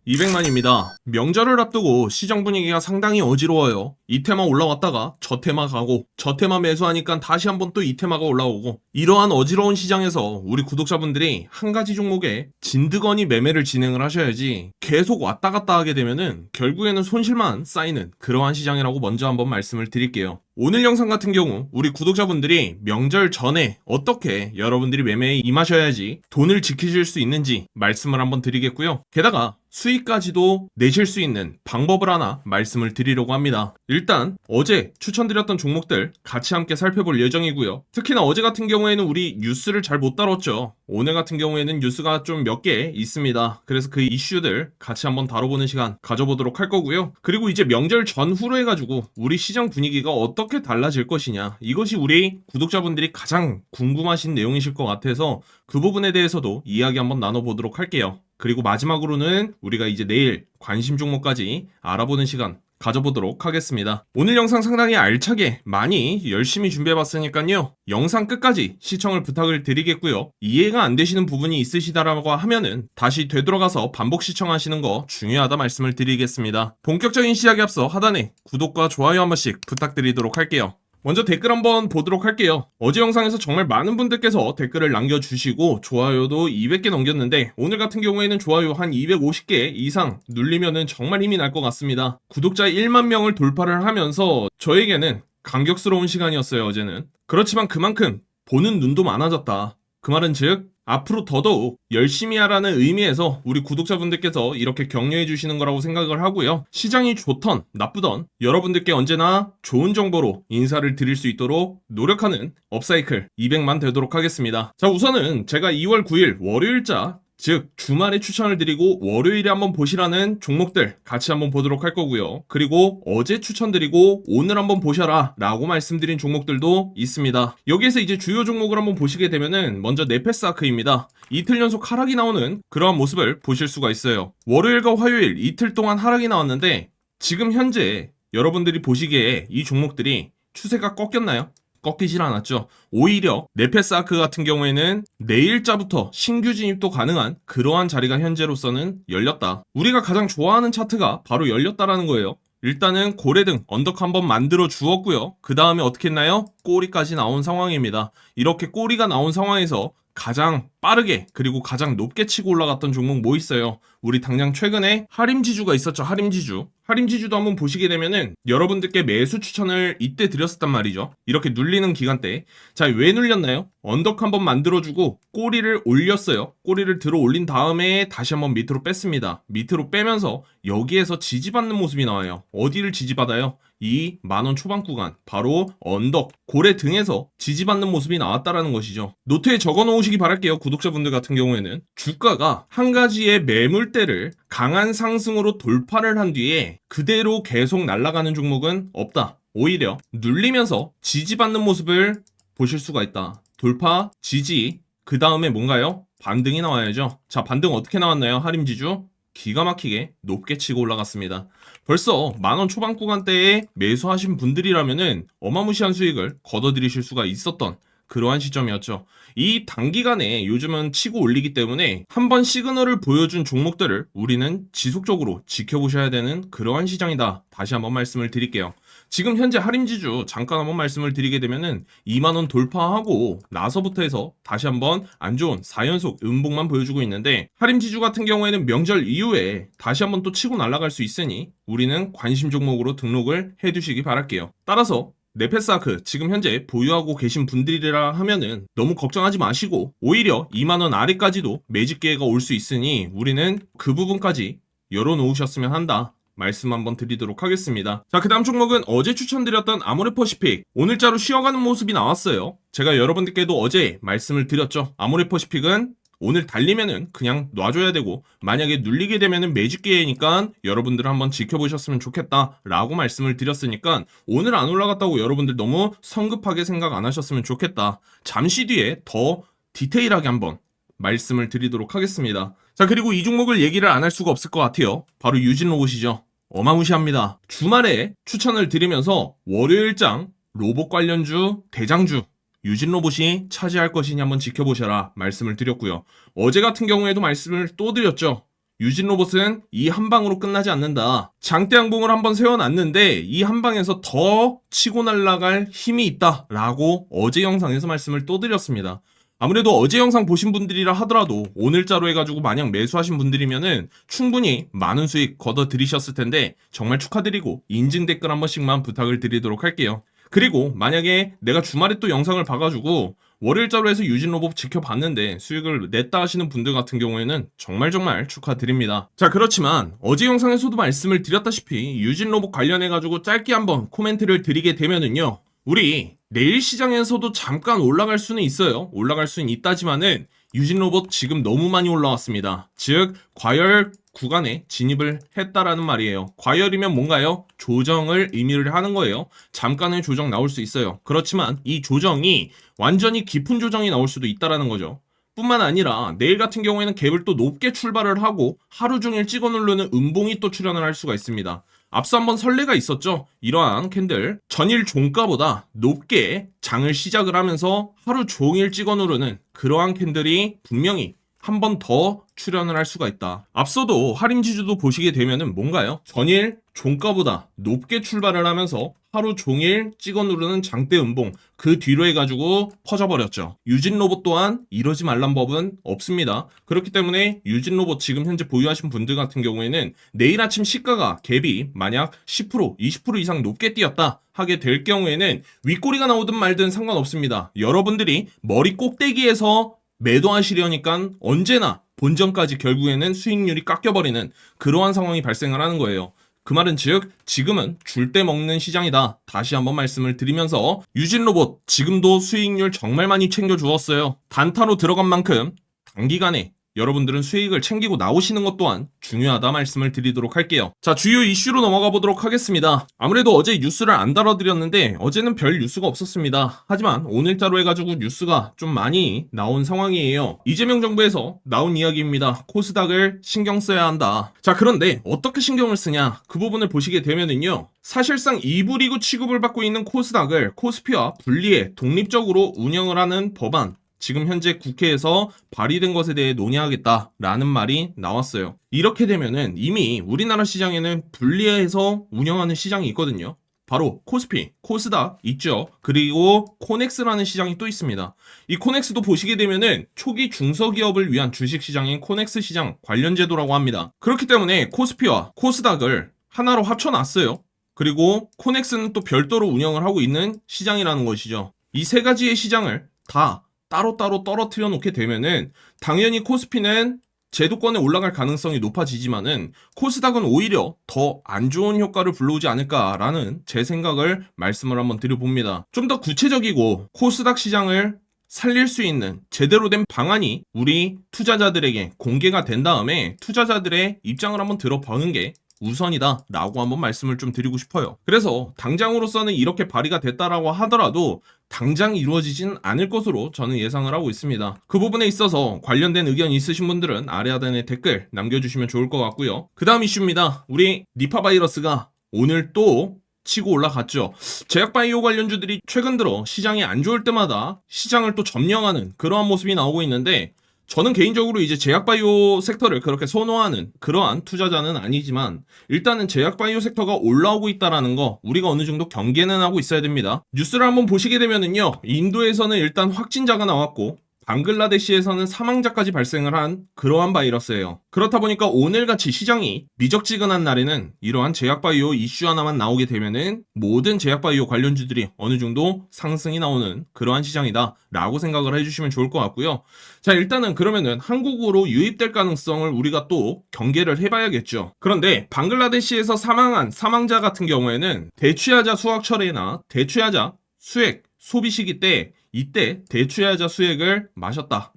200만입니다. 명절을 앞두고 시장 분위기가 상당히 어지러워요. 이 테마 올라왔다가 저 테마 가고 저 테마 매수하니까 다시 한번 또 이 테마가 올라오고, 이러한 어지러운 시장에서 우리 구독자분들이 한 가지 종목에 진드거니 매매를 진행을 하셔야지, 계속 왔다 갔다 하게 되면은 결국에는 손실만 쌓이는 그러한 시장이라고 먼저 한번 말씀을 드릴게요. 오늘 영상 같은 경우 우리 구독자분들이 명절 전에 어떻게 여러분들이 매매에 임하셔야지 돈을 지키실 수 있는지 말씀을 한번 드리겠고요. 게다가 수익까지도 내실 수 있는 방법을 하나 말씀을 드리려고 합니다. 일단 어제 추천드렸던 종목들 같이 함께 살펴볼 예정이고요. 특히나 어제 같은 경우에는 우리 뉴스를 잘 못 다뤘죠. 오늘 같은 경우에는 뉴스가 좀 몇 개 있습니다. 그래서 그 이슈들 같이 한번 다뤄보는 시간 가져보도록 할 거고요. 그리고 이제 명절 전후로 해가지고 우리 시장 분위기가 어떻게 달라질 것이냐, 이것이 우리 구독자분들이 가장 궁금하신 내용이실 것 같아서 그 부분에 대해서도 이야기 한번 나눠보도록 할게요. 그리고 마지막으로는 우리가 이제 내일 관심 종목까지 알아보는 시간 가져보도록 하겠습니다. 오늘 영상 상당히 알차게 많이 열심히 준비해봤으니까요. 영상 끝까지 시청을 부탁을 드리겠고요. 이해가 안 되시는 부분이 있으시다라고 하면은 다시 되돌아가서 반복 시청하시는 거 중요하다 말씀을 드리겠습니다. 본격적인 시작에 앞서 하단에 구독과 좋아요 한 번씩 부탁드리도록 할게요. 먼저 댓글 한번 보도록 할게요. 어제 영상에서 정말 많은 분들께서 댓글을 남겨주시고 좋아요도 200개 넘겼는데, 오늘 같은 경우에는 좋아요 한 250개 이상 눌리면은 정말 힘이 날 것 같습니다. 구독자 1만 명을 돌파를 하면서 저에게는 감격스러운 시간이었어요, 어제는. 그렇지만 그만큼 보는 눈도 많아졌다. 그 말은 즉 앞으로 더더욱 열심히 하라는 의미에서 우리 구독자분들께서 이렇게 격려해 주시는 거라고 생각을 하고요. 시장이 좋던 나쁘던 여러분들께 언제나 좋은 정보로 인사를 드릴 수 있도록 노력하는 업사이클 200만 되도록 하겠습니다. 자, 우선은 제가 2월 9일 월요일자, 즉 주말에 추천을 드리고 월요일에 한번 보시라는 종목들 같이 한번 보도록 할 거고요. 그리고 어제 추천드리고 오늘 한번 보셔라 라고 말씀드린 종목들도 있습니다. 여기에서 이제 주요 종목을 한번 보시게 되면은 먼저 네페스아크입니다. 이틀 연속 하락이 나오는 그러한 모습을 보실 수가 있어요. 월요일과 화요일 이틀 동안 하락이 나왔는데, 지금 현재 여러분들이 보시기에 이 종목들이 추세가 꺾였나요? 꺾이질 않았죠. 오히려 네페스아크 같은 경우에는 내일자부터 신규 진입도 가능한 그러한 자리가 현재로서는 열렸다. 우리가 가장 좋아하는 차트가 바로 열렸다라는 거예요. 일단은 고래등 언덕 한번 만들어 주었고요. 그 다음에 어떻게 했나요? 꼬리까지 나온 상황입니다. 이렇게 꼬리가 나온 상황에서 가장 빠르게 그리고 가장 높게 치고 올라갔던 종목 뭐 있어요? 우리 당장 최근에 하림지주가 있었죠. 하림지주도 한번 보시게 되면은 여러분들께 매수 추천을 이때 드렸었단 말이죠. 이렇게 눌리는 기간대. 자, 왜 눌렸나요? 언덕 한번 만들어주고 꼬리를 올렸어요. 꼬리를 들어 올린 다음에 다시 한번 밑으로 뺐습니다. 밑으로 빼면서 여기에서 지지받는 모습이 나와요. 어디를 지지받아요? 이 만원 초반 구간, 바로 언덕, 고래 등에서 지지받는 모습이 나왔다라는 것이죠. 노트에 적어 놓으시기 바랄게요. 구독자분들 같은 경우에는 주가가 한 가지의 매물대를 강한 상승으로 돌파를 한 뒤에 그대로 계속 날아가는 종목은 없다. 오히려 눌리면서 지지받는 모습을 보실 수가 있다. 돌파, 지지, 그 다음에 뭔가요? 반등이 나와야죠. 자, 반등 어떻게 나왔나요? 하림지주 기가 막히게 높게 치고 올라갔습니다. 벌써 만원 초반 구간대에 매수하신 분들이라면은 어마무시한 수익을 거둬들이실 수가 있었던 그러한 시점이었죠. 이 단기간에 요즘은 치고 올리기 때문에 한번 시그널을 보여준 종목들을 우리는 지속적으로 지켜보셔야 되는 그러한 시장이다. 다시 한번 말씀을 드릴게요. 지금 현재 하림지주 잠깐 한번 말씀을 드리게 되면은 2만원 돌파하고 나서부터 해서 다시 한번 안 좋은 4연속 음봉만 보여주고 있는데, 하림지주 같은 경우에는 명절 이후에 다시 한번 또 치고 날아갈 수 있으니 우리는 관심 종목으로 등록을 해두시기 바랄게요. 따라서 네페스아크 지금 현재 보유하고 계신 분들이라 하면은 너무 걱정하지 마시고, 오히려 2만원 아래까지도 매집 기회가 올 수 있으니 우리는 그 부분까지 열어놓으셨으면 한다 말씀 한번 드리도록 하겠습니다. 자, 그 다음 종목은 어제 추천드렸던 아모레퍼시픽, 오늘자로 쉬어가는 모습이 나왔어요. 제가 여러분들께도 어제 말씀을 드렸죠. 아모레퍼시픽은 오늘 달리면은 그냥 놔줘야 되고, 만약에 눌리게 되면은 매집 기회니까 여러분들 한번 지켜보셨으면 좋겠다 라고 말씀을 드렸으니까, 오늘 안 올라갔다고 여러분들 너무 성급하게 생각 안 하셨으면 좋겠다. 잠시 뒤에 더 디테일하게 한번 말씀을 드리도록 하겠습니다. 자, 그리고 이 종목을 얘기를 안 할 수가 없을 것 같아요. 바로 유진로봇이죠. 어마무시합니다. 주말에 추천을 드리면서 월요일장 로봇 관련주 대장주 유진로봇이 차지할 것이니 한번 지켜보셔라 말씀을 드렸고요. 어제 같은 경우에도 말씀을 또 드렸죠. 유진 로봇은 이 한 방으로 끝나지 않는다. 장대 항봉을 한번 세워놨는데 이 한 방에서 더 치고 날아갈 힘이 있다 라고 어제 영상에서 말씀을 또 드렸습니다. 아무래도 어제 영상 보신 분들이라 하더라도 오늘자로 해가지고 만약 매수하신 분들이면은 충분히 많은 수익 걷어 들이셨을 텐데 정말 축하드리고 인증 댓글 한 번씩만 부탁을 드리도록 할게요. 그리고 만약에 내가 주말에 또 영상을 봐가지고 월요일자로 해서 유진 로봇 지켜봤는데 수익을 냈다 하시는 분들 같은 경우에는 정말 축하드립니다. 자, 그렇지만 어제 영상에서도 말씀을 드렸다시피 유진 로봇 관련해가지고 짧게 한번 코멘트를 드리게 되면은요, 우리 내일 시장에서도 잠깐 올라갈 수는 있어요. 올라갈 수는 있다지만은 유진 로봇 지금 너무 많이 올라왔습니다. 즉 과열 구간에 진입을 했다라는 말이에요. 과열이면 뭔가요? 조정을 의미를 하는 거예요. 잠깐의 조정 나올 수 있어요. 그렇지만 이 조정이 완전히 깊은 조정이 나올 수도 있다라는 거죠. 뿐만 아니라 내일 같은 경우에는 갭을 또 높게 출발을 하고 하루 종일 찍어 누르는 음봉이 또 출현을 할 수가 있습니다. 앞서 한번 선례가 있었죠. 이러한 캔들 전일 종가보다 높게 장을 시작을 하면서 하루 종일 찍어 누르는 그러한 캔들이 분명히 한 번 더 출현을 할 수가 있다. 앞서도 하림지주도 보시게 되면은 뭔가요? 전일 종가보다 높게 출발을 하면서 하루 종일 찍어 누르는 장대 음봉, 그 뒤로 해가지고 퍼져버렸죠. 유진 로봇 또한 이러지 말란 법은 없습니다. 그렇기 때문에 유진 로봇 지금 현재 보유하신 분들 같은 경우에는 내일 아침 시가가 갭이 만약 10%, 20% 이상 높게 뛰었다 하게 될 경우에는 윗꼬리가 나오든 말든 상관없습니다. 여러분들이 머리 꼭대기에서 매도하시려니까 언제나 본전까지 결국에는 수익률이 깎여버리는 그러한 상황이 발생을 하는 거예요. 그 말은 즉 지금은 줄 때 먹는 시장이다. 다시 한번 말씀을 드리면서 유진 로봇 지금도 수익률 정말 많이 챙겨주었어요. 단타로 들어간 만큼 단기간에 여러분들은 수익을 챙기고 나오시는 것 또한 중요하다 말씀을 드리도록 할게요. 자, 주요 이슈로 넘어가 보도록 하겠습니다. 아무래도 어제 뉴스를 안 다뤄드렸는데 어제는 별 뉴스가 없었습니다. 하지만 오늘자로 해가지고 뉴스가 좀 많이 나온 상황이에요. 이재명 정부에서 나온 이야기입니다. 코스닥을 신경 써야 한다. 자, 그런데 어떻게 신경을 쓰냐? 그 부분을 보시게 되면은요, 사실상 2부 리그 취급을 받고 있는 코스닥을 코스피와 분리해 독립적으로 운영을 하는 법안, 지금 현재 국회에서 발의된 것에 대해 논의하겠다라는 말이 나왔어요. 이렇게 되면은 이미 우리나라 시장에는 분리해서 운영하는 시장이 있거든요. 바로 코스피, 코스닥 있죠. 그리고 코넥스라는 시장이 또 있습니다. 이 코넥스도 보시게 되면은 초기 중소기업을 위한 주식 시장인 코넥스 시장 관련 제도라고 합니다. 그렇기 때문에 코스피와 코스닥을 하나로 합쳐놨어요. 그리고 코넥스는 또 별도로 운영을 하고 있는 시장이라는 것이죠. 이 세 가지의 시장을 다 따로따로 떨어뜨려 놓게 되면은 당연히 코스피는 제도권에 올라갈 가능성이 높아지지만은 코스닥은 오히려 더 안 좋은 효과를 불러오지 않을까라는 제 생각을 말씀을 한번 드려봅니다. 좀 더 구체적이고 코스닥 시장을 살릴 수 있는 제대로 된 방안이 우리 투자자들에게 공개가 된 다음에 투자자들의 입장을 한번 들어보는 게 우선이다 라고 한번 말씀을 좀 드리고 싶어요. 그래서 당장으로서는 이렇게 발의가 됐다라고 하더라도 당장 이루어지진 않을 것으로 저는 예상을 하고 있습니다. 그 부분에 있어서 관련된 의견 있으신 분들은 아래 하단에 댓글 남겨주시면 좋을 것 같고요. 그 다음 이슈입니다. 우리 니파 바이러스가 오늘 또 치고 올라갔죠. 제약바이오 관련주들이 최근 들어 시장이 안 좋을 때마다 시장을 또 점령하는 그러한 모습이 나오고 있는데, 저는 개인적으로 이제 제약바이오 섹터를 그렇게 선호하는 그러한 투자자는 아니지만 일단은 제약바이오 섹터가 올라오고 있다라는 거 우리가 어느 정도 경계는 하고 있어야 됩니다. 뉴스를 한번 보시게 되면은요, 인도에서는 일단 확진자가 나왔고 방글라데시에서는 사망자까지 발생을 한 그러한 바이러스예요. 그렇다 보니까 오늘같이 시장이 미적지근한 날에는 이러한 제약바이오 이슈 하나만 나오게 되면은 모든 제약바이오 관련주들이 어느 정도 상승이 나오는 그러한 시장이다 라고 생각을 해주시면 좋을 것 같고요. 자, 일단은 그러면은 한국으로 유입될 가능성을 우리가 또 경계를 해봐야겠죠. 그런데 방글라데시에서 사망한 사망자 같은 경우에는 대취하자 수확철회나 대취하자 수액 소비 시기 때 이때 대취하자 수액을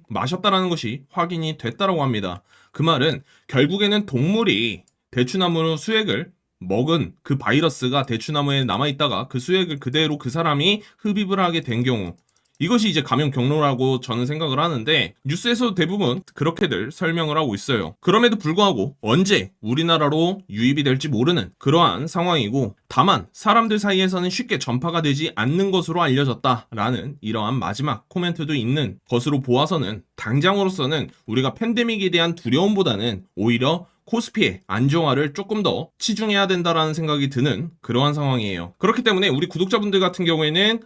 마셨다라는 것이 확인이 됐다라고 합니다. 그 말은 결국에는 동물이 대추나무 수액을 먹은 그 바이러스가 대추나무에 남아있다가 그 수액을 그대로 그 사람이 흡입을 하게 된 경우, 이것이 이제 감염 경로라고 저는 생각을 하는데 뉴스에서도 대부분 그렇게들 설명을 하고 있어요. 그럼에도 불구하고 언제 우리나라로 유입이 될지 모르는 그러한 상황이고, 다만 사람들 사이에서는 쉽게 전파가 되지 않는 것으로 알려졌다라는 이러한 마지막 코멘트도 있는 것으로 보아서는 당장으로서는 우리가 팬데믹에 대한 두려움보다는 오히려 코스피의 안정화를 조금 더 치중해야 된다라는 생각이 드는 그러한 상황이에요. 그렇기 때문에 우리 구독자분들 같은 경우에는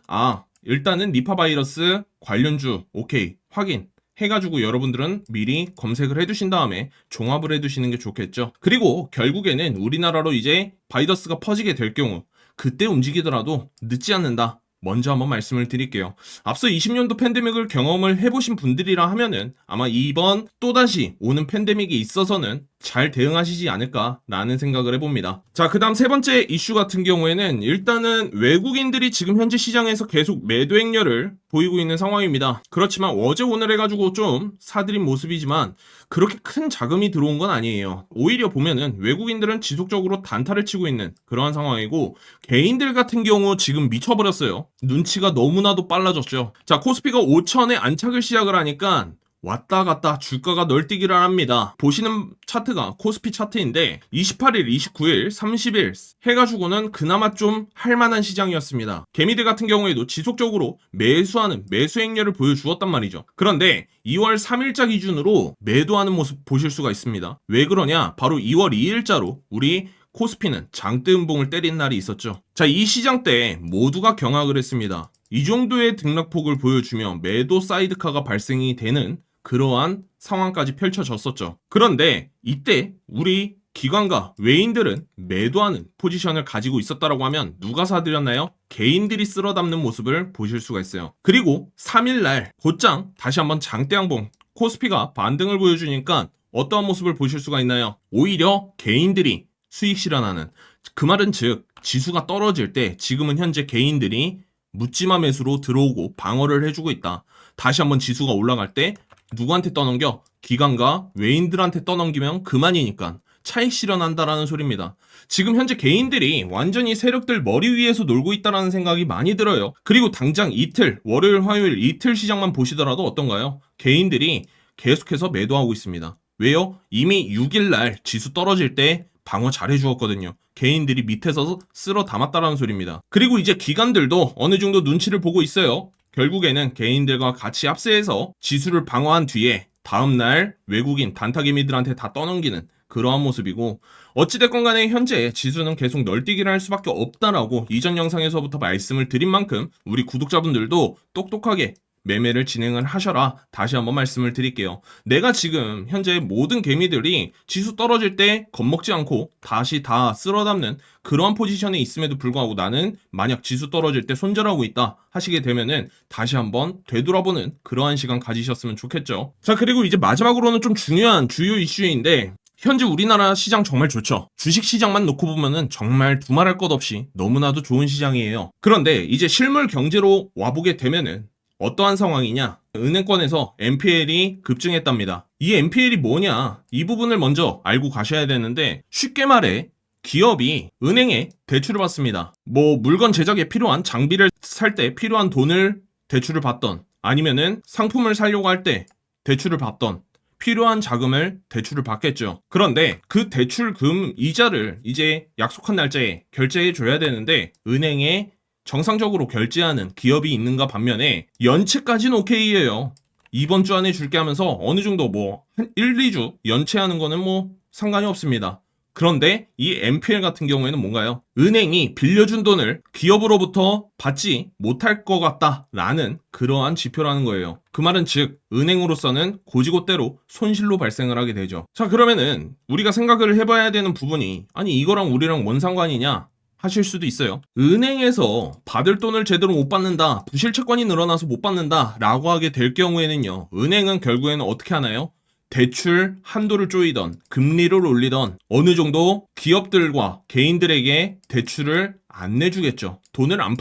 일단은 니파 바이러스 관련주 오케이 확인 해가지고 여러분들은 미리 검색을 해두신 다음에 종합을 해두시는 게 좋겠죠. 그리고 결국에는 우리나라로 이제 바이러스가 퍼지게 될 경우 그때 움직이더라도 늦지 않는다. 먼저 한번 말씀을 드릴게요. 앞서 20년도 팬데믹을 경험을 해보신 분들이라 하면은 아마 이번 또다시 오는 팬데믹이 있어서는 잘 대응하시지 않을까라는 생각을 해봅니다. 자, 그 다음 세 번째 이슈 같은 경우에는 일단은 외국인들이 지금 현재 시장에서 계속 매도 행렬을 보이고 있는 상황입니다. 그렇지만 어제 오늘 해가지고 좀 사들인 모습이지만 그렇게 큰 자금이 들어온 건 아니에요. 오히려 보면은 외국인들은 지속적으로 단타를 치고 있는 그러한 상황이고 개인들 같은 경우 지금 미쳐버렸어요. 눈치가 너무나도 빨라졌죠. 자, 코스피가 5천에 안착을 시작을 하니까 왔다 갔다 주가가 널뛰기를 합니다. 보시는 차트가 코스피 차트인데 28일, 29일, 30일 해가지고는 그나마 좀 할만한 시장이었습니다. 개미들 같은 경우에도 지속적으로 매수하는 매수 행렬을 보여주었단 말이죠. 그런데 2월 3일자 기준으로 매도하는 모습 보실 수가 있습니다. 왜 그러냐? 바로 2월 2일자로 우리 코스피는 장대 음봉을 때린 날이 있었죠. 자, 이 시장 때 모두가 경악을 했습니다. 이 정도의 등락폭을 보여주며 매도 사이드카가 발생이 되는 그러한 상황까지 펼쳐졌었죠. 그런데 이때 우리 기관과 외인들은 매도하는 포지션을 가지고 있었다라고 하면 누가 사들였나요? 개인들이 쓸어 담는 모습을 보실 수가 있어요. 그리고 3일날 곧장 다시 한번 장대양봉 코스피가 반등을 보여주니까 어떠한 모습을 보실 수가 있나요? 오히려 개인들이 수익 실현하는, 그 말은 즉 지수가 떨어질 때 지금은 현재 개인들이 묻지마 매수로 들어오고 방어를 해주고 있다. 다시 한번 지수가 올라갈 때 누구한테 떠넘겨? 기관과 외인들한테 떠넘기면 그만이니까 차익 실현한다라는 소리입니다. 지금 현재 개인들이 완전히 세력들 머리 위에서 놀고 있다라는 생각이 많이 들어요. 그리고 당장 이틀, 월요일, 화요일 이틀 시장만 보시더라도 어떤가요? 개인들이 계속해서 매도하고 있습니다. 왜요? 이미 6일날 지수 떨어질 때 방어 잘 해주었거든요. 개인들이 밑에서 쓸어 담았다라는 소리입니다. 그리고 이제 기관들도 어느 정도 눈치를 보고 있어요. 결국에는 개인들과 같이 합세해서 지수를 방어한 뒤에 다음날 외국인 단타개미들한테 다 떠넘기는 그러한 모습이고, 어찌됐건 간에 현재 지수는 계속 널뛰기를 할 수밖에 없다라고 이전 영상에서부터 말씀을 드린 만큼 우리 구독자분들도 똑똑하게 매매를 진행을 하셔라. 다시 한번 말씀을 드릴게요. 내가 지금 현재 모든 개미들이 지수 떨어질 때 겁먹지 않고 다시 다 쓸어담는 그러한 포지션에 있음에도 불구하고 나는 만약 지수 떨어질 때 손절하고 있다 하시게 되면은 다시 한번 되돌아보는 그러한 시간 가지셨으면 좋겠죠. 자, 그리고 이제 마지막으로는 좀 중요한 주요 이슈인데, 현재 우리나라 시장 정말 좋죠. 주식 시장만 놓고 보면은 정말 두말할 것 없이 너무나도 좋은 시장이에요. 그런데 이제 실물 경제로 와보게 되면은 어떠한 상황이냐? 은행권에서 NPL이 급증했답니다. 이 NPL이 뭐냐? 이 부분을 먼저 알고 가셔야 되는데, 쉽게 말해 기업이 은행에 대출을 받습니다. 뭐 물건 제작에 필요한 장비를 살 때 필요한 돈을 대출을 받던, 아니면은 상품을 사려고 할 때 대출을 받던, 필요한 자금을 대출을 받겠죠. 그런데 그 대출금 이자를 이제 약속한 날짜에 결제해 줘야 되는데 은행에 정상적으로 결제하는 기업이 있는가 반면에 연체까지는 오케이예요. 이번 주 안에 줄게 하면서 어느 정도 뭐 한 1, 2주 연체하는 거는 뭐 상관이 없습니다. 그런데 이 NPL 같은 경우에는 뭔가요? 은행이 빌려준 돈을 기업으로부터 받지 못할 것 같다라는 그러한 지표라는 거예요. 그 말은 즉 은행으로서는 고지고대로 손실로 발생을 하게 되죠. 자, 그러면은 우리가 생각을 해봐야 되는 부분이, 아니 이거랑 우리랑 뭔 상관이냐 하실 수도 있어요. 은행에서 받을 돈을 제대로 못 받는다, 부실채권이 늘어나서 못 받는다 라고 하게 될 경우에는요, 은행은 결국에는 어떻게 하나요? 대출 한도를 조이던 금리를 올리던 어느 정도 기업들과 개인들에게 대출을 안 내주겠죠. 돈을 안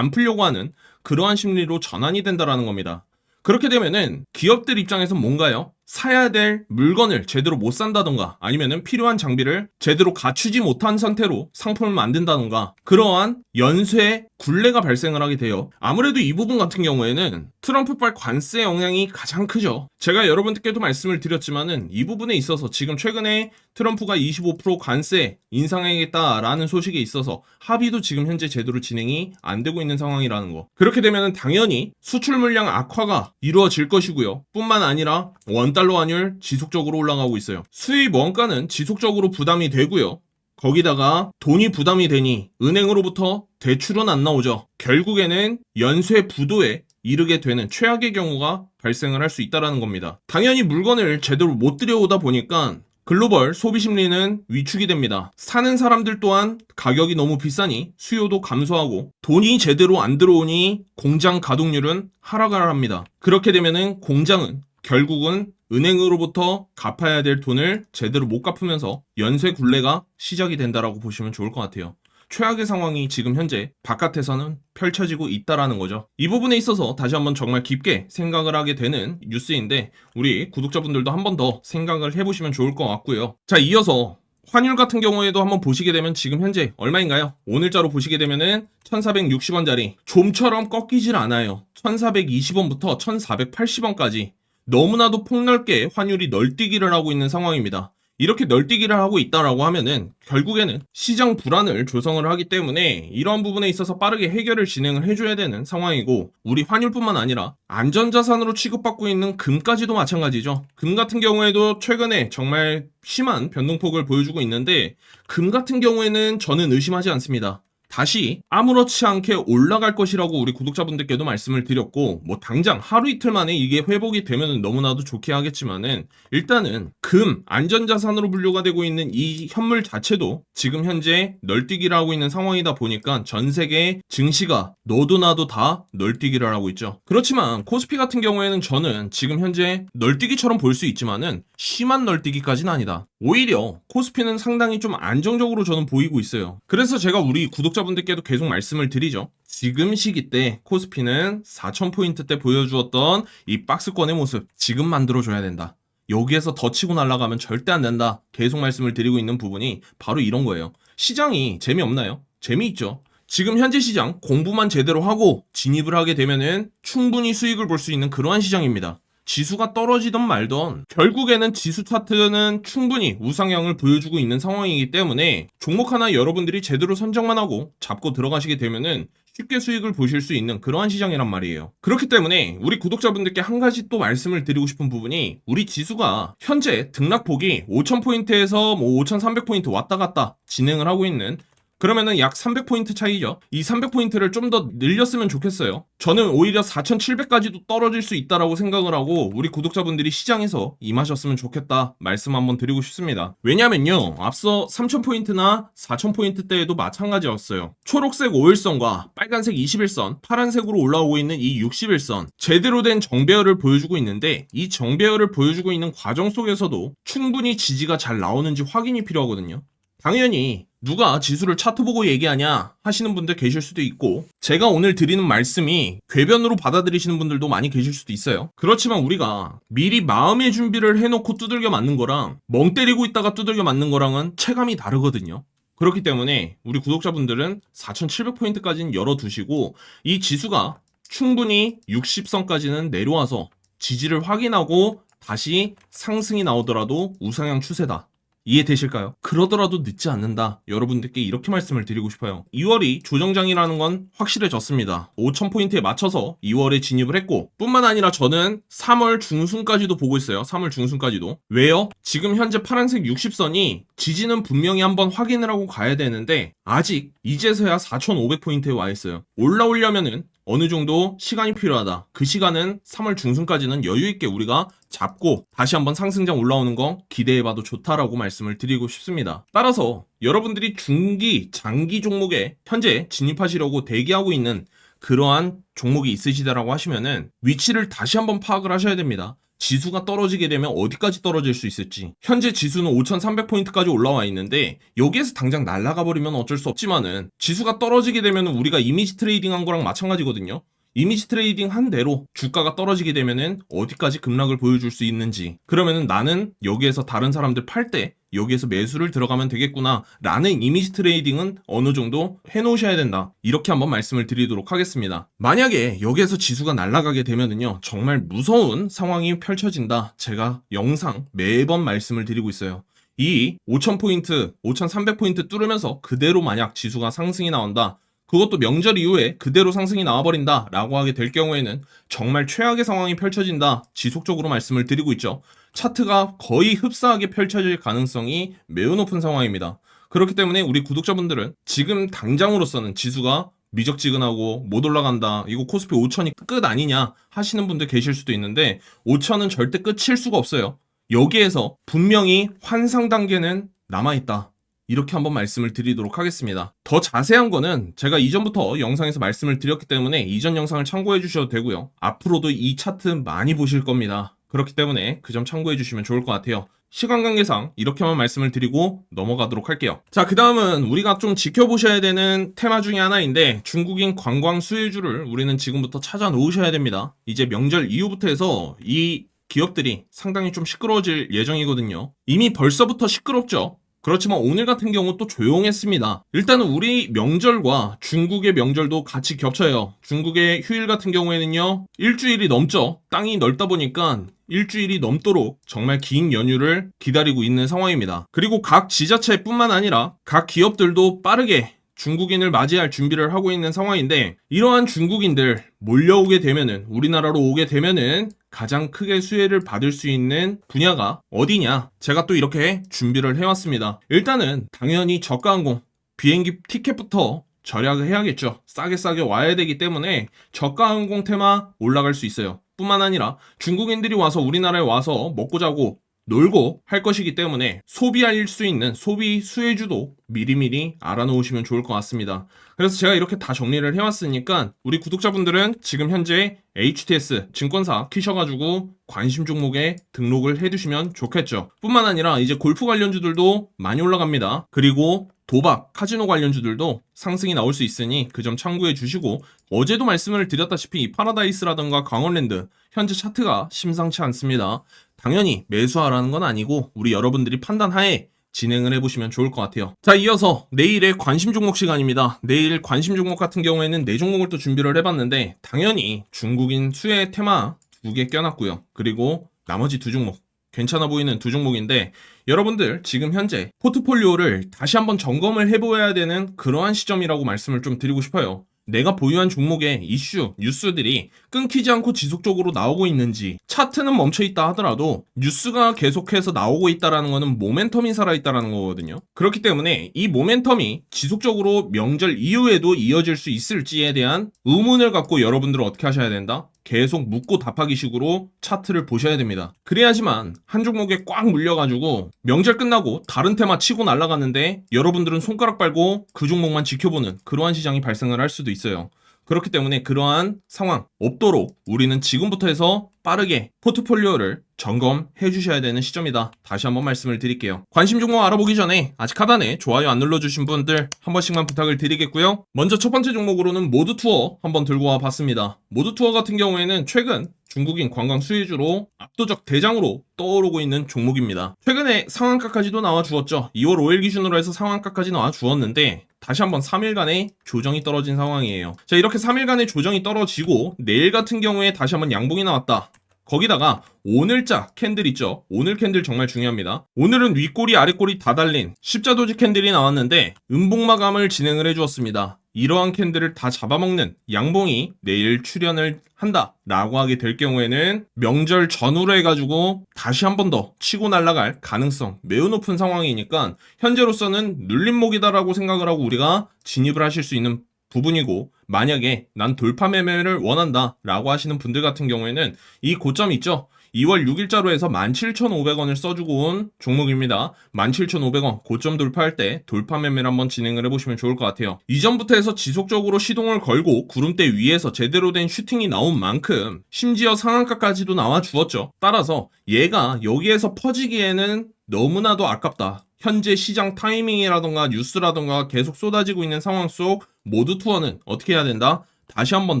풀려고 하는 그러한 심리로 전환이 된다라는 겁니다. 그렇게 되면은 기업들 입장에서 뭔가요? 사야 될 물건을 제대로 못 산다던가, 아니면은 필요한 장비를 제대로 갖추지 못한 상태로 상품을 만든다던가, 그러한 연쇄 굴레가 발생을 하게 돼요. 아무래도 이 부분 같은 경우에는 트럼프발 관세 영향이 가장 크죠. 제가 여러분들께도 말씀을 드렸지만은 이 부분에 있어서 지금 최근에 트럼프가 25% 관세 인상하겠다라는 소식에 있어서 합의도 지금 현재 제대로 진행이 안 되고 있는 상황이라는 거. 그렇게 되면은 당연히 수출 물량 악화가 이루어질 것이고요. 뿐만 아니라 원달러 달러 환율 지속적으로 올라가고 있어요. 수입 원가는 지속적으로 부담이 되고요. 거기다가 돈이 부담이 되니 은행으로부터 대출은 안 나오죠. 결국에는 연쇄 부도에 이르게 되는 최악의 경우가 발생을 할 수 있다는 겁니다. 당연히 물건을 제대로 못 들여오다 보니까 글로벌 소비 심리는 위축이 됩니다. 사는 사람들 또한 가격이 너무 비싸니 수요도 감소하고 돈이 제대로 안 들어오니 공장 가동률은 하락을 합니다. 그렇게 되면은 공장은 결국은 은행으로부터 갚아야 될 돈을 제대로 못 갚으면서 연쇄 굴레가 시작이 된다라고 보시면 좋을 것 같아요. 최악의 상황이 지금 현재 바깥에서는 펼쳐지고 있다라는 거죠. 이 부분에 있어서 다시 한번 정말 깊게 생각을 하게 되는 뉴스인데 우리 구독자분들도 한 번 더 생각을 해보시면 좋을 것 같고요. 자, 이어서 환율 같은 경우에도 한번 보시게 되면 지금 현재 얼마인가요? 오늘자로 보시게 되면은 1460원짜리 좀처럼 꺾이질 않아요. 1420원부터 1480원까지 너무나도 폭넓게 환율이 널뛰기를 하고 있는 상황입니다. 이렇게 널뛰기를 하고 있다라고 하면은 결국에는 시장 불안을 조성을 하기 때문에 이러한 부분에 있어서 빠르게 해결을 진행을 해줘야 되는 상황이고, 우리 환율뿐만 아니라 안전자산으로 취급받고 있는 금까지도 마찬가지죠. 금 같은 경우에도 최근에 정말 심한 변동폭을 보여주고 있는데 금 같은 경우에는 저는 의심하지 않습니다. 다시 아무렇지 않게 올라갈 것이라고 우리 구독자분들께도 말씀을 드렸고, 뭐 당장 하루 이틀 만에 이게 회복이 되면 너무나도 좋게 하겠지만은 일단은 금 안전자산으로 분류가 되고 있는 이 현물 자체도 지금 현재 널뛰기를 하고 있는 상황이다 보니까 전 세계 증시가 너도 나도 다 널뛰기를 하고 있죠. 그렇지만 코스피 같은 경우에는 저는 지금 현재 널뛰기처럼 보일 수 있지만은 심한 널뛰기까지는 아니다. 오히려 코스피는 상당히 좀 안정적으로 저는 보이고 있어요. 그래서 제가 우리 구독자분들께도 계속 말씀을 드리죠. 지금 시기 때 코스피는 4000포인트 때 보여주었던 이 박스권의 모습 지금 만들어줘야 된다. 여기에서 더 치고 날아가면 절대 안 된다. 계속 말씀을 드리고 있는 부분이 바로 이런 거예요. 시장이 재미없나요? 재미있죠. 지금 현재 시장 공부만 제대로 하고 진입을 하게 되면은 충분히 수익을 볼 수 있는 그러한 시장입니다. 지수가 떨어지던 말던 결국에는 지수 차트는 충분히 우상향을 보여주고 있는 상황이기 때문에 종목 하나 여러분들이 제대로 선정만 하고 잡고 들어가시게 되면은 쉽게 수익을 보실 수 있는 그러한 시장이란 말이에요. 그렇기 때문에 우리 구독자분들께 한 가지 또 말씀을 드리고 싶은 부분이, 우리 지수가 현재 등락폭이 5000포인트에서 뭐 5300포인트 왔다 갔다 진행을 하고 있는, 그러면은 약 300포인트 차이죠. 이 300포인트를 좀 더 늘렸으면 좋겠어요. 저는 오히려 4700까지도 떨어질 수 있다라고 생각을 하고 우리 구독자분들이 시장에서 임하셨으면 좋겠다 말씀 한번 드리고 싶습니다. 왜냐면요, 앞서 3000포인트나 4000포인트 때에도 마찬가지였어요. 초록색 5일선과 빨간색 21선, 파란색으로 올라오고 있는 이 60일선 제대로 된 정배열을 보여주고 있는데, 이 정배열을 보여주고 있는 과정 속에서도 충분히 지지가 잘 나오는지 확인이 필요하거든요. 당연히 누가 지수를 차트 보고 얘기하냐 하시는 분들 계실 수도 있고, 제가 오늘 드리는 말씀이 궤변으로 받아들이시는 분들도 많이 계실 수도 있어요. 그렇지만 우리가 미리 마음의 준비를 해놓고 두들겨 맞는 거랑 멍 때리고 있다가 두들겨 맞는 거랑은 체감이 다르거든요. 그렇기 때문에 우리 구독자분들은 4700포인트까지는 열어두시고, 이 지수가 충분히 60선까지는 내려와서 지지를 확인하고 다시 상승이 나오더라도 우상향 추세다. 이해되실까요? 그러더라도 늦지 않는다. 여러분들께 이렇게 말씀을 드리고 싶어요. 2월이 조정장이라는 건 확실해졌습니다. 5000포인트에 맞춰서 2월에 진입을 했고, 뿐만 아니라 저는 3월 중순까지도 보고 있어요. 3월 중순까지도. 왜요? 지금 현재 파란색 60선이 지지는 분명히 한번 확인을 하고 가야 되는데 아직 이제서야 4500포인트에 와 있어요. 올라오려면은 어느 정도 시간이 필요하다. 그 시간은 3월 중순까지는 여유있게 우리가 잡고 다시 한번 상승장 올라오는 거 기대해봐도 좋다라고 말씀을 드리고 싶습니다. 따라서 여러분들이 중기, 장기 종목에 현재 진입하시려고 대기하고 있는 그러한 종목이 있으시다라고 하시면은 위치를 다시 한번 파악을 하셔야 됩니다. 지수가 떨어지게 되면 어디까지 떨어질 수 있을지. 현재 지수는 5300포인트까지 올라와 있는데 여기에서 당장 날아가 버리면 어쩔 수 없지만은, 지수가 떨어지게 되면 우리가 이미지 트레이딩 한 거랑 마찬가지거든요. 이미지 트레이딩 한 대로 주가가 떨어지게 되면은 어디까지 급락을 보여줄 수 있는지, 그러면은 나는 여기에서 다른 사람들 팔 때 여기에서 매수를 들어가면 되겠구나 라는 이미지 트레이딩은 어느 정도 해놓으셔야 된다. 이렇게 한번 말씀을 드리도록 하겠습니다. 만약에 여기에서 지수가 날아가게 되면은요, 정말 무서운 상황이 펼쳐진다. 제가 영상 매번 말씀을 드리고 있어요. 이 5000포인트, 5300포인트 뚫으면서 그대로 만약 지수가 상승이 나온다. 그것도 명절 이후에 그대로 상승이 나와버린다 라고 하게 될 경우에는 정말 최악의 상황이 펼쳐진다, 지속적으로 말씀을 드리고 있죠. 차트가 거의 흡사하게 펼쳐질 가능성이 매우 높은 상황입니다. 그렇기 때문에 우리 구독자분들은 지금 당장으로서는 지수가 미적지근하고 못 올라간다, 이거 코스피 5천이 끝 아니냐 하시는 분들 계실 수도 있는데 5천은 절대 끝일 수가 없어요. 여기에서 분명히 환상 단계는 남아있다, 이렇게 한번 말씀을 드리도록 하겠습니다. 더 자세한 거는 제가 이전부터 영상에서 말씀을 드렸기 때문에 이전 영상을 참고해 주셔도 되고요. 앞으로도 이 차트 많이 보실 겁니다. 그렇기 때문에 그 점 참고해 주시면 좋을 것 같아요. 시간 관계상 이렇게만 말씀을 드리고 넘어가도록 할게요. 자, 그 다음은 우리가 좀 지켜보셔야 되는 테마 중에 하나인데, 중국인 관광 수혜주를 우리는 지금부터 찾아 놓으셔야 됩니다. 이제 명절 이후부터 해서 이 기업들이 상당히 좀 시끄러워질 예정이거든요. 이미 벌써부터 시끄럽죠. 그렇지만 오늘 같은 경우 또 조용했습니다. 일단은 우리 명절과 중국의 명절도 같이 겹쳐요. 중국의 휴일 같은 경우에는요, 일주일이 넘죠. 땅이 넓다 보니까 일주일이 넘도록 정말 긴 연휴를 기다리고 있는 상황입니다. 그리고 각 지자체뿐만 아니라 각 기업들도 빠르게 중국인을 맞이할 준비를 하고 있는 상황인데, 이러한 중국인들 몰려오게 되면은, 우리나라로 오게 되면은 가장 크게 수혜를 받을 수 있는 분야가 어디냐? 제가 또 이렇게 준비를 해왔습니다. 일단은 당연히 저가항공, 비행기 티켓부터 절약을 해야겠죠. 싸게 와야 되기 때문에 저가항공 테마 올라갈 수 있어요. 뿐만 아니라 중국인들이 와서 우리나라에 와서 먹고 자고 놀고 할 것이기 때문에 소비할 수 있는 소비 수혜주도 미리미리 알아놓으시면 좋을 것 같습니다. 그래서 제가 이렇게 다 정리를 해왔으니까 우리 구독자분들은 지금 현재 HTS 증권사 키셔가지고 관심 종목에 등록을 해두시면 좋겠죠. 뿐만 아니라 이제 골프 관련주들도 많이 올라갑니다. 그리고 도박, 카지노 관련주들도 상승이 나올 수 있으니 그 점 참고해 주시고, 어제도 말씀을 드렸다시피 파라다이스라든가 강원랜드 현재 차트가 심상치 않습니다. 당연히 매수하라는 건 아니고 우리 여러분들이 판단하에 진행을 해보시면 좋을 것 같아요. 자, 이어서 내일의 관심 종목 시간입니다. 내일 관심 종목 같은 경우에는 4종목을 또 준비를 해봤는데, 당연히 중국인 수혜 테마 2개 껴놨고요. 그리고 나머지 2종목, 괜찮아 보이는 2종목인데, 여러분들 지금 현재 포트폴리오를 다시 한번 점검을 해보아야 되는 그러한 시점이라고 말씀을 좀 드리고 싶어요. 내가 보유한 종목의 이슈, 뉴스들이 끊기지 않고 지속적으로 나오고 있는지, 차트는 멈춰있다 하더라도 뉴스가 계속해서 나오고 있다는 거는 모멘텀이 살아있다는 거거든요. 그렇기 때문에 이 모멘텀이 지속적으로 명절 이후에도 이어질 수 있을지에 대한 의문을 갖고 여러분들은 어떻게 하셔야 된다? 계속 묻고 답하기 식으로 차트를 보셔야 됩니다. 그래야지만 한 종목에 꽉 물려가지고 명절 끝나고 다른 테마 치고 날아갔는데 여러분들은 손가락 빨고 그 종목만 지켜보는 그러한 시장이 발생을 할 수도 있어요. 그렇기 때문에 그러한 상황 없도록 우리는 지금부터 해서 빠르게 포트폴리오를 점검해 주셔야 되는 시점이다. 다시 한번 말씀을 드릴게요. 관심 종목 알아보기 전에 아직 하단에 좋아요 안 눌러주신 분들 한 번씩만 부탁을 드리겠고요. 먼저 첫 번째 종목으로는 모드투어 한번 들고 와 봤습니다. 모드투어 같은 경우에는 최근 중국인 관광 수혜주로 압도적 대장으로 떠오르고 있는 종목입니다. 최근에 상한가까지도 나와 주었죠. 2월 5일 기준으로 해서 상한가까지 나와 주었는데 다시 한번 3일간의 조정이 떨어진 상황이에요. 자, 이렇게 3일간의 조정이 떨어지고 내일 같은 경우에 다시 한번 양봉이 나왔다. 거기다가 오늘자 캔들 있죠. 오늘 캔들 정말 중요합니다. 오늘은 윗꼬리 아랫꼬리 다 달린 십자도지 캔들이 나왔는데 음봉 마감을 진행을 해주었습니다. 이러한 캔들을 다 잡아먹는 양봉이 내일 출현을 한다 라고 하게 될 경우에는 명절 전후로 해가지고 다시 한 번 더 치고 날아갈 가능성 매우 높은 상황이니까 현재로서는 눌림목이다라고 생각을 하고 우리가 진입을 하실 수 있는 부분이고, 만약에 난 돌파 매매를 원한다 라고 하시는 분들 같은 경우에는 이 고점 있죠. 2월 6일자로 해서 17,500원을 써주고 온 종목입니다. 17,500원 고점 돌파할 때 돌파 매매를 한번 진행을 해보시면 좋을 것 같아요. 이전부터 해서 지속적으로 시동을 걸고 구름대 위에서 제대로 된 슈팅이 나온 만큼 심지어 상한가까지도 나와 주었죠. 따라서 얘가 여기에서 퍼지기에는 너무나도 아깝다. 현재 시장 타이밍이라던가 뉴스라던가 계속 쏟아지고 있는 상황 속 모드투어는 어떻게 해야 된다? 다시 한 번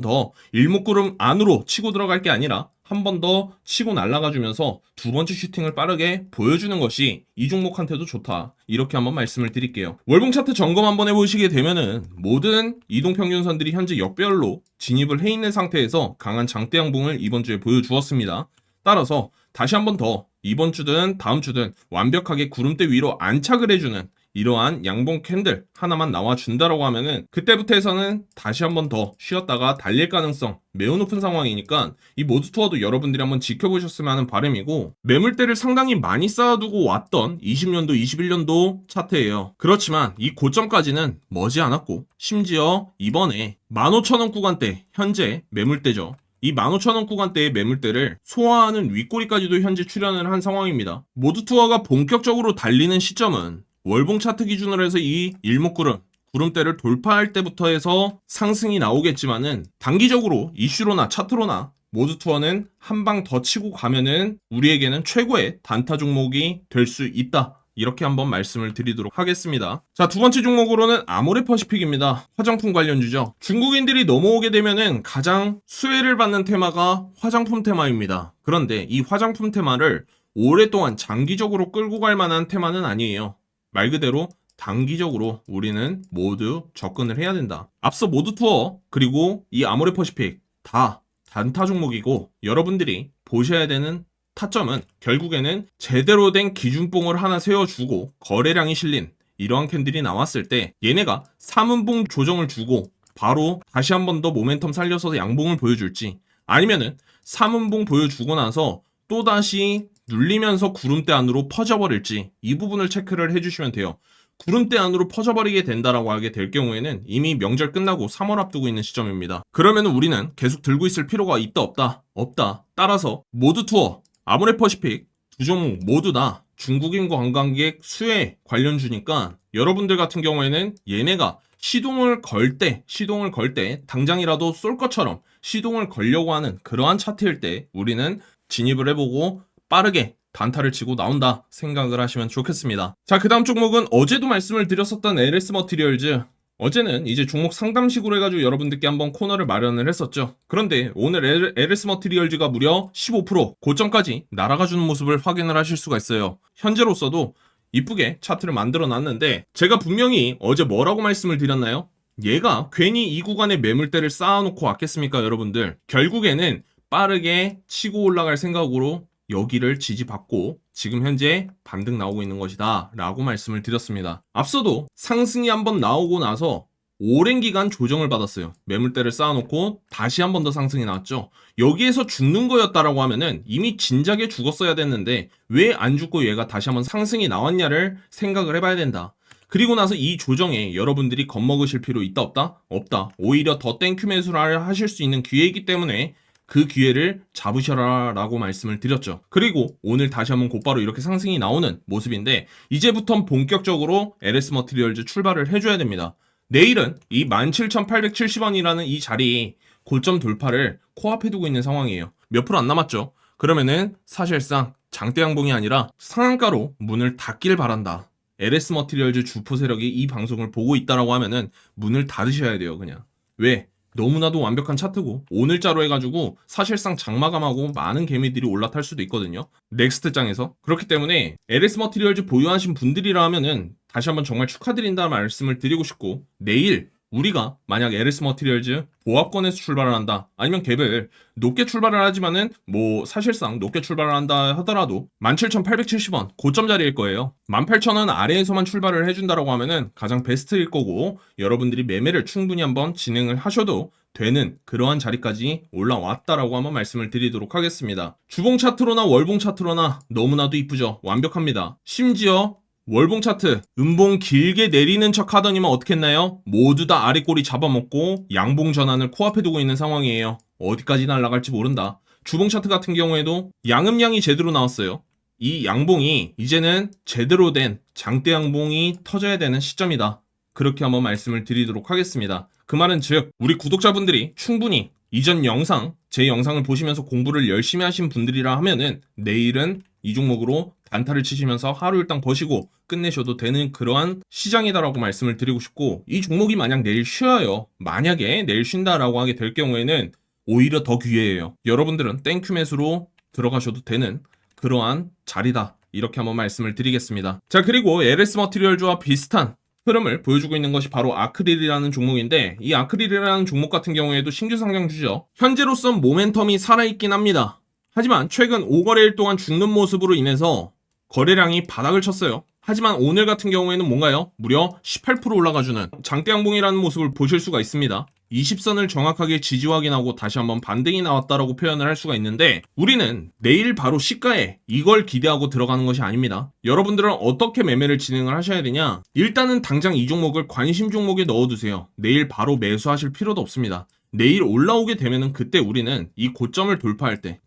더 일목구름 안으로 치고 들어갈 게 아니라 한 번 더 치고 날아가주면서 두 번째 슈팅을 빠르게 보여주는 것이 이 종목한테도 좋다. 이렇게 한번 말씀을 드릴게요. 월봉 차트 점검 한번 해보시게 되면은 모든 이동평균선들이 현재 역별로 진입을 해 있는 상태에서 강한 장대 양봉을 이번 주에 보여주었습니다. 따라서 다시 한 번 더 이번 주든 다음 주든 완벽하게 구름대 위로 안착을 해주는 이러한 양봉 캔들 하나만 나와준다라고 하면은 그때부터 해서는 다시 한번 더 쉬었다가 달릴 가능성 매우 높은 상황이니까 이 모드 투어도 여러분들이 한번 지켜보셨으면 하는 바람이고, 매물대를 상당히 많이 쌓아두고 왔던 20년도, 21년도 차트예요. 그렇지만 이 고점까지는 머지 않았고, 심지어 이번에 15,000원 구간대 현재 매물대죠. 이 15,000원 구간대의 매물대를 소화하는 윗꼬리까지도 현재 출현을 한 상황입니다. 모드 투어가 본격적으로 달리는 시점은 월봉 차트 기준으로 해서 이 일목구름 구름대를 돌파할 때부터 해서 상승이 나오겠지만은, 단기적으로 이슈로나 차트로나 모드 투어는 한 방 더 치고 가면은 우리에게는 최고의 단타 종목이 될 수 있다, 이렇게 한번 말씀을 드리도록 하겠습니다. 자, 두 번째 종목으로는 아모레퍼시픽입니다. 화장품 관련주죠. 중국인들이 넘어오게 되면은 가장 수혜를 받는 테마가 화장품 테마입니다. 그런데 이 화장품 테마를 오랫동안 장기적으로 끌고 갈 만한 테마는 아니에요. 말 그대로 단기적으로 우리는 모두 접근을 해야 된다. 앞서 모드 투어 그리고 이 아모레퍼시픽 다 단타 종목이고, 여러분들이 보셔야 되는 타점은 결국에는 제대로 된 기준봉을 하나 세워주고 거래량이 실린 이러한 캔들이 나왔을 때 얘네가 3분봉 조정을 주고 바로 다시 한 번 더 모멘텀 살려서 양봉을 보여줄지, 아니면은 3분봉 보여주고 나서 또다시 눌리면서 구름대 안으로 퍼져버릴지, 이 부분을 체크를 해주시면 돼요. 구름대 안으로 퍼져버리게 된다라고 하게 될 경우에는 이미 명절 끝나고 3월 앞두고 있는 시점입니다. 그러면 우리는 계속 들고 있을 필요가 있다 없다? 없다. 따라서 모드 투어, 아모레퍼시픽 두 종목 모두 다 중국인 관광객 수혜 관련주니까 여러분들 같은 경우에는 얘네가 시동을 걸 때 당장이라도 쏠 것처럼 시동을 걸려고 하는 그러한 차트일 때 우리는 진입을 해보고 빠르게 단타를 치고 나온다 생각을 하시면 좋겠습니다. 자, 그 다음 종목은 어제도 말씀을 드렸었던 LS 머티리얼즈. 어제는 이제 종목 상담식으로 해가지고 여러분들께 한번 코너를 마련을 했었죠. 그런데 오늘 LS 머티리얼즈가 무려 15% 고점까지 날아가주는 모습을 확인을 하실 수가 있어요. 현재로서도 이쁘게 차트를 만들어 놨는데, 제가 분명히 어제 뭐라고 말씀을 드렸나요? 얘가 괜히 이 구간에 매물대를 쌓아놓고 왔겠습니까, 여러분들? 결국에는 빠르게 치고 올라갈 생각으로 여기를 지지받고 지금 현재 반등 나오고 있는 것이다 라고 말씀을 드렸습니다. 앞서도 상승이 한번 나오고 나서 오랜 기간 조정을 받았어요. 매물대를 쌓아놓고 다시 한 번 더 상승이 나왔죠. 여기에서 죽는 거였다라고 하면은 이미 진작에 죽었어야 됐는데 왜 안 죽고 얘가 다시 한번 상승이 나왔냐를 생각을 해봐야 된다. 그리고 나서 이 조정에 여러분들이 겁먹으실 필요 있다 없다? 없다. 오히려 더 땡큐 매수를 하실 수 있는 기회이기 때문에 그 기회를 잡으셔라 라고 말씀을 드렸죠. 그리고 오늘 다시 한번 곧바로 이렇게 상승이 나오는 모습인데, 이제부터 본격적으로 LS 머티리얼즈 출발을 해줘야 됩니다. 내일은 이 17,870원이라는 이 자리 고점 돌파를 코앞에 두고 있는 상황이에요. 몇 프로 안 남았죠. 그러면은 사실상 장대 양봉이 아니라 상한가로 문을 닫길 바란다. LS 머티리얼즈 주포 세력이 이 방송을 보고 있다라고 하면은 문을 닫으셔야 돼요, 그냥. 왜? 너무나도 완벽한 차트고 오늘자로 해가지고 사실상 장마감하고 많은 개미들이 올라탈 수도 있거든요. 넥스트 장에서. 그렇기 때문에 LS 머티리얼즈 보유하신 분들이라 하면은 다시 한번 정말 축하드린다는 말씀을 드리고 싶고, 내일 우리가 만약 LS 머티리얼즈 보합권에서 출발을 한다, 아니면 갭을 높게 출발을 하지만은 뭐 사실상 높게 출발을 한다 하더라도 17,870원 고점 자리일 거예요. 18,000원 아래에서만 출발을 해준다라고 하면은 가장 베스트일 거고, 여러분들이 매매를 충분히 한번 진행을 하셔도 되는 그러한 자리까지 올라왔다라고 한번 말씀을 드리도록 하겠습니다. 주봉 차트로나 월봉 차트로나 너무나도 이쁘죠. 완벽합니다. 심지어 월봉 차트 음봉 길게 내리는 척 하더니만 어떻게 했나요? 모두 다 아래 꼬리 잡아먹고 양봉 전환을 코앞에 두고 있는 상황이에요. 어디까지 날아갈지 모른다. 주봉 차트 같은 경우에도 양음양이 제대로 나왔어요. 이 양봉이 이제는 제대로 된 장대 양봉이 터져야 되는 시점이다. 그렇게 한번 말씀을 드리도록 하겠습니다. 그 말은 즉 우리 구독자분들이 충분히 이전 영상, 제 영상을 보시면서 공부를 열심히 하신 분들이라 하면은 내일은 이 종목으로 단타를 치시면서 하루 일당 버시고 끝내셔도 되는 그러한 시장이다라고 말씀을 드리고 싶고, 이 종목이 만약 내일 쉬어요. 만약에 내일 쉰다라고 하게 될 경우에는 오히려 더 기회예요. 여러분들은 땡큐 매수로 들어가셔도 되는 그러한 자리다. 이렇게 한번 말씀을 드리겠습니다. 자, 그리고 LS 머티리얼즈와 비슷한 흐름을 보여주고 있는 것이 바로 아크릴이라는 종목인데, 이 아크릴이라는 종목 같은 경우에도 신규 상장주죠. 현재로선 모멘텀이 살아있긴 합니다. 하지만 최근 5거래일 동안 죽는 모습으로 인해서 거래량이 바닥을 쳤어요. 하지만 오늘 같은 경우에는 뭔가요? 무려 18% 올라가주는 장대 양봉이라는 모습을 보실 수가 있습니다. 20선을 정확하게 지지 확인하고 다시 한번 반등이 나왔다라고 표현을 할 수가 있는데, 우리는 내일 바로 시가에 이걸 기대하고 들어가는 것이 아닙니다. 여러분들은 어떻게 매매를 진행을 하셔야 되냐? 일단은 당장 이 종목을 관심 종목에 넣어두세요. 내일 바로 매수하실 필요도 없습니다. 내일 올라오게 되면은 그때 우리는 이 고점을 돌파할 때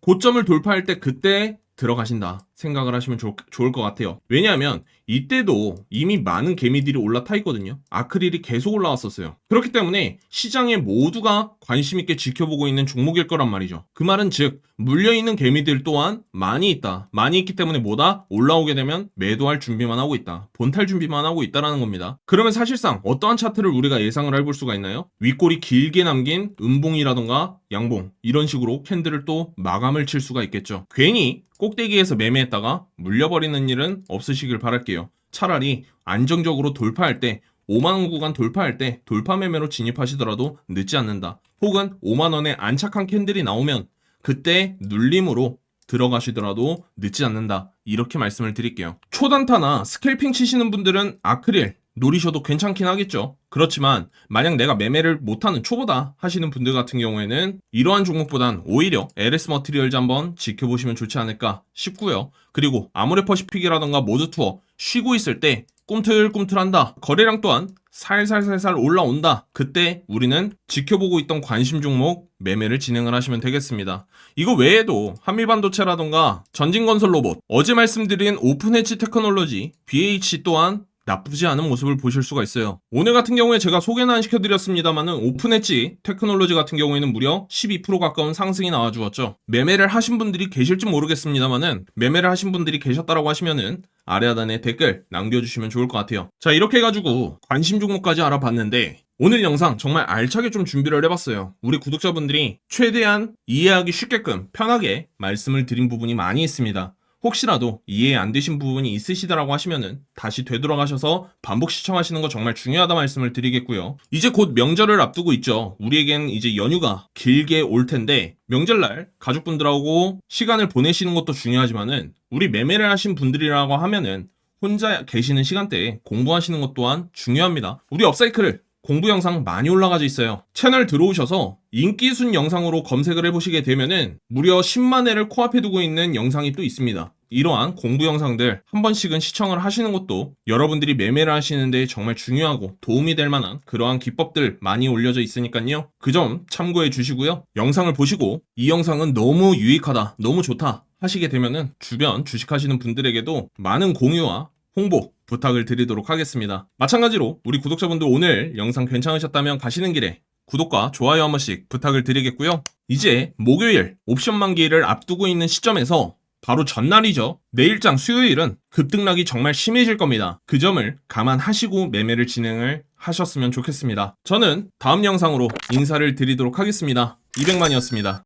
그때 들어가신다 생각을 하시면 좋을 것 같아요. 왜냐하면 이때도 이미 많은 개미들이 올라타 있거든요. 아크릴이 계속 올라왔었어요. 그렇기 때문에 시장에 모두가 관심 있게 지켜보고 있는 종목일 거란 말이죠. 그 말은 즉 물려있는 개미들 또한 많이 있다. 많이 있기 때문에 뭐다? 올라오게 되면 매도할 준비만 하고 있다. 본탈 준비만 하고 있다라는 겁니다. 그러면 사실상 어떠한 차트를 우리가 예상을 해볼 수가 있나요? 윗골이 길게 남긴 음봉이라던가 양봉, 이런 식으로 캔들을 또 마감을 칠 수가 있겠죠. 괜히 꼭대기에서 매매했다가 물려버리는 일은 없으시길 바랄게요. 차라리 안정적으로 돌파할 때 5만원 구간 돌파할 때 돌파 매매로 진입하시더라도 늦지 않는다. 혹은 5만원에 안착한 캔들이 나오면 그때 눌림으로 들어가시더라도 늦지 않는다. 이렇게 말씀을 드릴게요. 초단타나 스캘핑 치시는 분들은 아크릴 노리셔도 괜찮긴 하겠죠. 그렇지만 만약 내가 매매를 못하는 초보다 하시는 분들 같은 경우에는 이러한 종목보단 오히려 LS 머티리얼즈 한번 지켜보시면 좋지 않을까 싶고요. 그리고 아모레퍼시픽이라던가 모드투어 쉬고 있을 때 꿈틀꿈틀한다. 거래량 또한 살살살살 올라온다. 그때 우리는 지켜보고 있던 관심 종목 매매를 진행을 하시면 되겠습니다. 이거 외에도 한미반도체라던가 전진건설 로봇, 어제 말씀드린 오픈헤지 테크놀로지, BH 또한 나쁘지 않은 모습을 보실 수가 있어요. 오늘 같은 경우에 제가 소개는 안 시켜드렸습니다만은 오픈했지 테크놀로지 같은 경우에는 무려 12% 가까운 상승이 나와주었죠. 매매를 하신 분들이 계실지 모르겠습니다만은 매매를 하신 분들이 계셨다라고 하시면은 아래 하단에 댓글 남겨주시면 좋을 것 같아요. 자, 이렇게 해가지고 관심 종목까지 알아봤는데 오늘 영상 정말 알차게 좀 준비를 해봤어요. 우리 구독자분들이 최대한 이해하기 쉽게끔 편하게 말씀을 드린 부분이 많이 있습니다. 혹시라도 이해 안 되신 부분이 있으시다라고 하시면은 다시 되돌아가셔서 반복 시청하시는 거 정말 중요하다 말씀을 드리겠고요. 이제 곧 명절을 앞두고 있죠. 우리에겐 이제 연휴가 길게 올 텐데 명절날 가족분들하고 시간을 보내시는 것도 중요하지만은 우리 매매를 하신 분들이라고 하면은 혼자 계시는 시간대에 공부하시는 것 또한 중요합니다. 우리 업사이클을 공부 영상 많이 올라가져 있어요. 채널 들어오셔서 인기순 영상으로 검색을 해보시게 되면은 무려 10만 회를 코앞에 두고 있는 영상이 또 있습니다. 이러한 공부 영상들 한 번씩은 시청을 하시는 것도 여러분들이 매매를 하시는데 정말 중요하고 도움이 될 만한 그러한 기법들 많이 올려져 있으니까요. 그 점 참고해 주시고요. 영상을 보시고 이 영상은 너무 유익하다, 너무 좋다 하시게 되면은 주변 주식하시는 분들에게도 많은 공유와 홍보 부탁을 드리도록 하겠습니다. 마찬가지로 우리 구독자분들 오늘 영상 괜찮으셨다면 가시는 길에 구독과 좋아요 한 번씩 부탁을 드리겠고요. 이제 목요일 옵션 만기를 앞두고 있는 시점에서 바로 전날이죠. 내일장 수요일은 급등락이 정말 심해질 겁니다. 그 점을 감안하시고 매매를 진행을 하셨으면 좋겠습니다. 저는 다음 영상으로 인사를 드리도록 하겠습니다. 200만이었습니다.